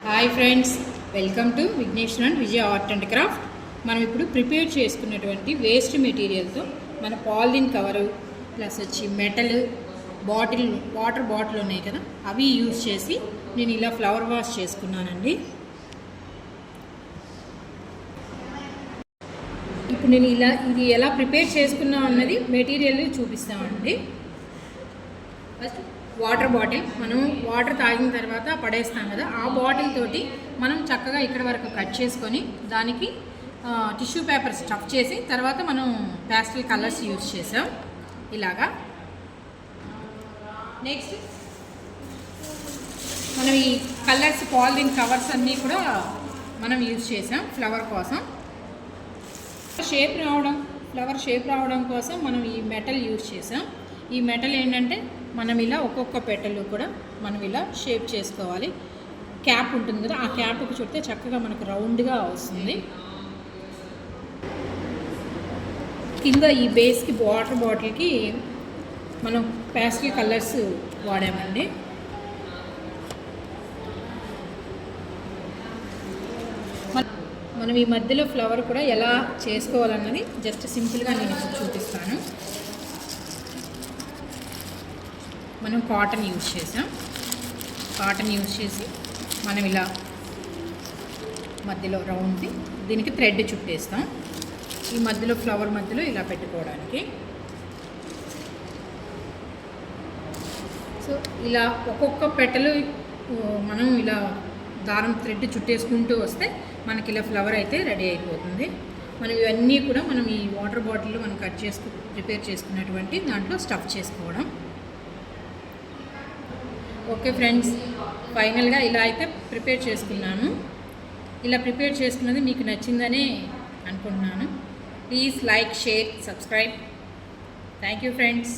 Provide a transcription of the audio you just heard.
Hi friends, welcome to Vigneshwar and Vijaya art and craft. మనం ఇప్పుడు prepare చేసుకున్నటువంటి waste మెటీరియల్తో మన పాలిథిన్ కవరు ప్లస్ వచ్చి మెటల్ బాటిల్, వాటర్ బాటిల్ ఉన్నాయి కదా, అవి యూజ్ చేసి నేను ఇలా ఫ్లవర్ వాష్ చేసుకున్నానండి. ఇప్పుడు నేను ఇది ఎలా ప్రిపేర్ చేసుకున్నాం అన్నది మెటీరియల్ చూపిస్తామండి. ఫస్ట్ వాటర్ బాటిల్, మనం వాటర్ తాగిన తర్వాత పడేస్తాం కదా, ఆ బాటిల్ తోటి మనం చక్కగా ఇక్కడ వరకు కట్ చేసుకొని దానికి టిష్యూ పేపర్ స్టఫ్ చేసి తర్వాత మనం ప్యాస్టల్ కలర్స్ యూజ్ చేసాం ఇలాగా. నెక్స్ట్ మనం ఈ కలర్స్ పాలిథిన్ కవర్స్ అన్నీ కూడా మనం యూజ్ చేసాం ఫ్లవర్ కోసం. ఫ్లవర్ షేప్ రావడం కోసం మనం ఈ మెటల్ యూజ్ చేసాం. ఈ మెటల్ ఏంటంటే మనం ఇలా ఒక్కొక్క పెటలు కూడా మనం ఇలా షేప్ చేసుకోవాలి. క్యాప్ ఉంటుంది కదా, ఆ క్యాప్కి చుడితే చక్కగా మనకు రౌండ్గా వస్తుంది. కింద ఈ బేస్కి వాటర్ బాటిల్కి మనం ప్యాస్టల్ కలర్స్ వాడామండి. మనం ఈ మధ్యలో ఫ్లవర్ కూడా ఎలా చేసుకోవాలన్నది జస్ట్ సింపుల్గా నేను ఇప్పుడు చూపిస్తాను. మనం కాటన్ యూజ్ చేసాం. కాటన్ యూజ్ చేసి మనం ఇలా మధ్యలో రౌండ్ది దీనికి థ్రెడ్ చుట్టేస్తాం. ఈ మధ్యలో ఫ్లవర్ మధ్యలో ఇలా పెట్టుకోవడానికి. సో ఇలా ఒక్కొక్క పెటలు మనం ఇలా దారం థ్రెడ్ చుట్టేసుకుంటూ వస్తే మనకి ఇలా ఫ్లవర్ అయితే రెడీ అయిపోతుంది. మనం ఇవన్నీ కూడా మనం ఈ వాటర్ బాటిల్లో మనం ప్రిపేర్ చేసుకున్నటువంటి దాంట్లో స్టఫ్ చేసుకోవడం. ఓకే ఫ్రెండ్స్, ఫైనల్గా ఇలా అయితే ప్రిపేర్ చేసుకున్నాను. ఇలా ప్రిపేర్ చేసుకున్నది మీకు నచ్చిందనే అనుకుంటున్నాను. Please like, share, subscribe. Thank you friends.